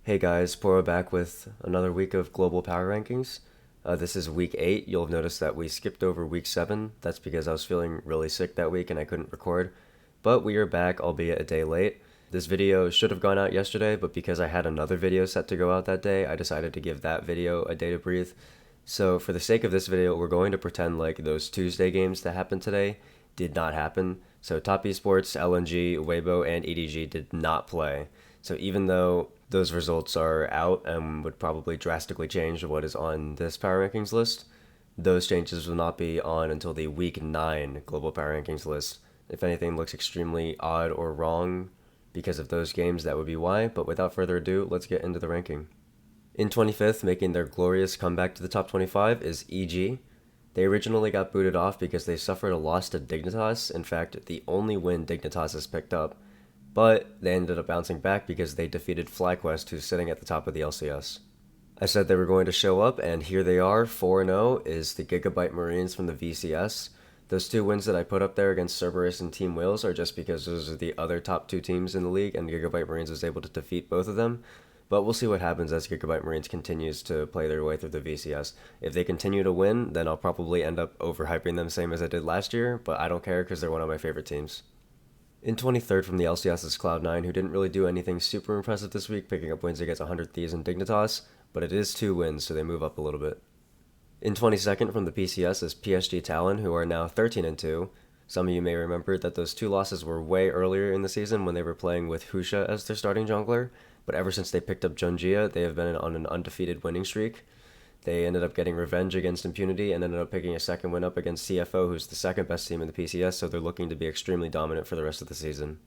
Hey guys, Poro back with another week of global power rankings. This is week 8. You'll have noticed that we skipped over week 7. That's because I was feeling really sick that week and I couldn't record. But we are back, albeit a day late. This video should have gone out yesterday, but because I had another video set to go out that day, I decided to give that video a day to breathe. So for the sake of this video, we're going to pretend like those Tuesday games that happened today did not happen. So Top Esports, LNG, Weibo, and EDG did not play. So even though those results are out and would probably drastically change what is on this power rankings list, those changes will not be on until the week 9 global power rankings list. If anything looks extremely odd or wrong because of those games, that would be why. But without further ado, let's get into the ranking. In 25th, making their glorious comeback to the top 25 is EG. They originally got booted off because they suffered a loss to Dignitas, in fact, the only win Dignitas has picked up, but they ended up bouncing back because they defeated FlyQuest, who's sitting at the top of the LCS. I said they were going to show up, and here they are. 4-0 is the Gigabyte Marines from the VCS. Those two wins that I put up there against Cerberus and Team Wales are just because those are the other top two teams in the league, and Gigabyte Marines was able to defeat both of them. But we'll see what happens as Gigabyte Marines continues to play their way through the VCS. If they continue to win, then I'll probably end up overhyping them same as I did last year, but I don't care because they're one of my favorite teams. In 23rd from the LCS is Cloud9, who didn't really do anything super impressive this week, picking up wins against 100 Thieves and Dignitas, but it is 2 wins, so they move up a little bit. In 22nd from the PCS is PSG Talon, who are now 13-2. Some of you may remember that those 2 losses were way earlier in the season when they were playing with Husha as their starting jungler, but ever since they picked up Junjia, they have been on an undefeated winning streak. They ended up getting revenge against Impunity and ended up picking a second win up against CFO, who's the second best team in the PCS, so they're looking to be extremely dominant for the rest of the season.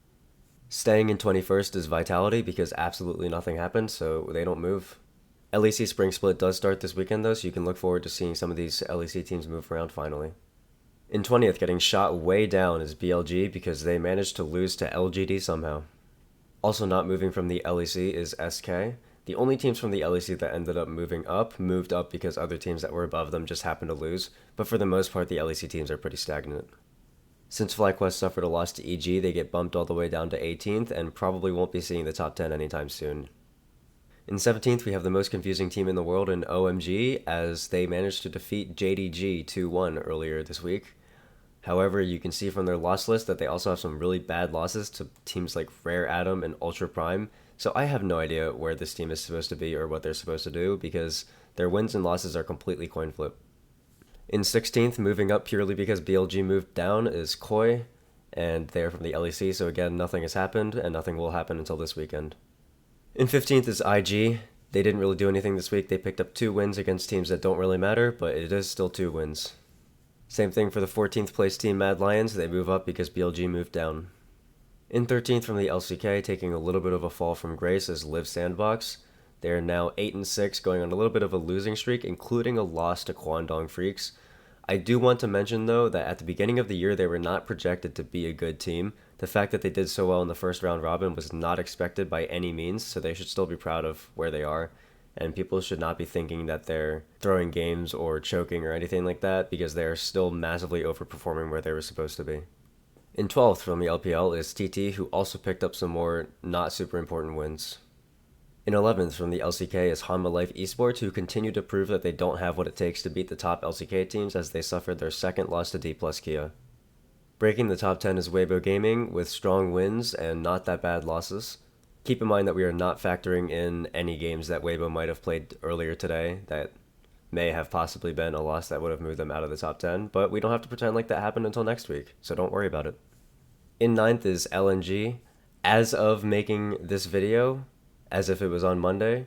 Staying in 21st is Vitality because absolutely nothing happened, so they don't move. LEC Spring Split does start this weekend though, so you can look forward to seeing some of these LEC teams move around finally. In 20th, getting shot way down is BLG because they managed to lose to LGD somehow. Also not moving from the LEC is SK. The only teams from the LEC that ended up moving up moved up because other teams that were above them just happened to lose, but for the most part the LEC teams are pretty stagnant. Since FlyQuest suffered a loss to EG, they get bumped all the way down to 18th and probably won't be seeing the top 10 anytime soon. In 17th, we have the most confusing team in the world in OMG, as they managed to defeat JDG 2-1 earlier this week. However, you can see from their loss list that they also have some really bad losses to teams like Rare Atom and Ultra Prime, so I have no idea where this team is supposed to be or what they're supposed to do because their wins and losses are completely coin flip. In 16th, moving up purely because BLG moved down, is Koi, and they're from the LEC, so again, nothing has happened and nothing will happen until this weekend. In 15th is IG. They didn't really do anything this week. They picked up 2 wins against teams that don't really matter, but it is still 2 wins. Same thing for the 14th place team Mad Lions. They move up because BLG moved down. In 13th from the LCK, taking a little bit of a fall from grace, is Live Sandbox. They are now 8-6, going on a little bit of a losing streak, including a loss to Kwandong Freaks. I do want to mention, though, that at the beginning of the year, they were not projected to be a good team. The fact that they did so well in the first round robin was not expected by any means, so they should still be proud of where they are. And people should not be thinking that they're throwing games or choking or anything like that, because they're still massively overperforming where they were supposed to be. In 12th from the LPL is TT, who also picked up some more not super important wins. In 11th from the LCK is Hanma Life Esports, who continue to prove that they don't have what it takes to beat the top LCK teams as they suffered their second loss to D plus Kia. Breaking the top 10 is Weibo Gaming with strong wins and not that bad losses. Keep in mind that we are not factoring in any games that Weibo might have played earlier today that may have possibly been a loss that would have moved them out of the top 10, but we don't have to pretend like that happened until next week, so don't worry about it. In 9th is LNG. As of making this video, as if it was on Monday,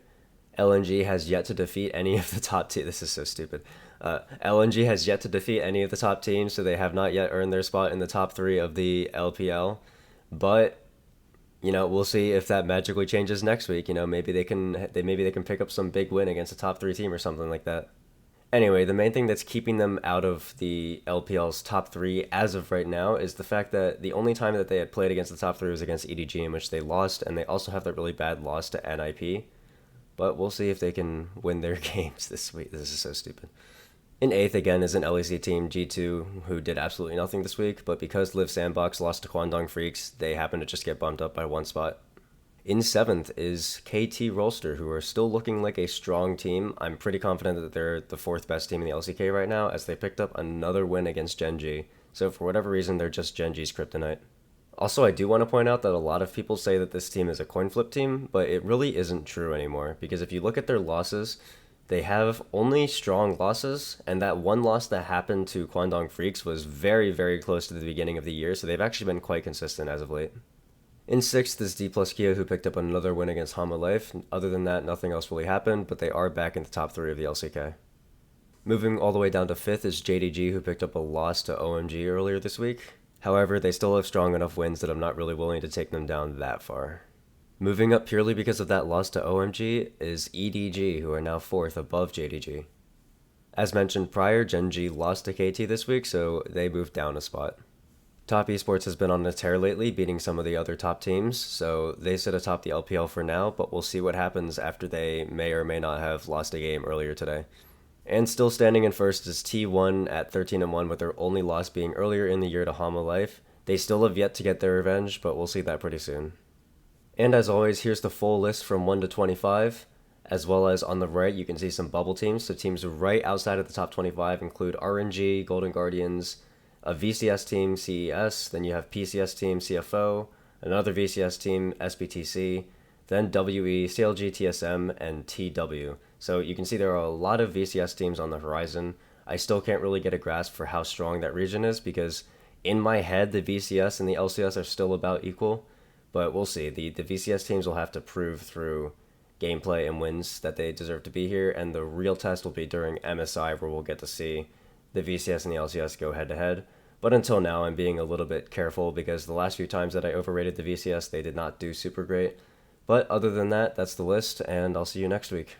LNG has yet to defeat any of the top teams. This is so stupid. LNG has yet to defeat any of the top teams, so they have not yet earned their spot in the top 3 of the LPL, but we'll see if that magically changes next week. Maybe they can pick up some big win against a top 3 team or something like that. Anyway, the main thing that's keeping them out of the LPL's top 3 as of right now is the fact that the only time that they had played against the top 3 was against EDG, in which they lost, and they also have that really bad loss to NIP. But we'll see if they can win their games this week. This is so stupid. In 8th again is an LEC team, G2, who did absolutely nothing this week, but because Live Sandbox lost to Kwandong Freaks, they happened to just get bumped up by 1 spot. In 7th is KT Rolster, who are still looking like a strong team. I'm pretty confident that they're the 4th best team in the LCK right now, as they picked up another win against Gen.G. So for whatever reason, they're just Gen.G's kryptonite. Also, I do want to point out that a lot of people say that this team is a coin flip team, but it really isn't true anymore, because if you look at their losses, they have only strong losses, and that one loss that happened to Kwangdong Freaks was very, very close to the beginning of the year, so they've actually been quite consistent as of late. In 6th is D plus Kia, who picked up another win against Hama Life. Other than that, nothing else really happened, but they are back in the top 3 of the LCK. Moving all the way down to 5th is JDG, who picked up a loss to OMG earlier this week. However, they still have strong enough wins that I'm not really willing to take them down that far. Moving up purely because of that loss to OMG is EDG, who are now 4th above JDG. As mentioned prior, Gen.G lost to KT this week, so they moved down a spot. Top Esports has been on a tear lately, beating some of the other top teams, so they sit atop the LPL for now, but we'll see what happens after they may or may not have lost a game earlier today. And still standing in first is T1 at 13-1, with their only loss being earlier in the year to Hama Life. They still have yet to get their revenge, but we'll see that pretty soon. And as always, here's the full list from 1 to 25, as well as on the right you can see some bubble teams. So teams right outside of the top 25 include RNG, Golden Guardians, a VCS team, CES, then you have PCS team, CFO, another VCS team, SBTC, then WE, CLG, TSM, and TW. So you can see there are a lot of VCS teams on the horizon. I still can't really get a grasp for how strong that region is, because in my head the VCS and the LCS are still about equal, but we'll see. The VCS teams will have to prove through gameplay and wins that they deserve to be here, and the real test will be during MSI, where we'll get to see the VCS and the LCS go head to head. But until now, I'm being a little bit careful, because the last few times that I overrated the VCS, they did not do super great. But other than that, that's the list, and I'll see you next week.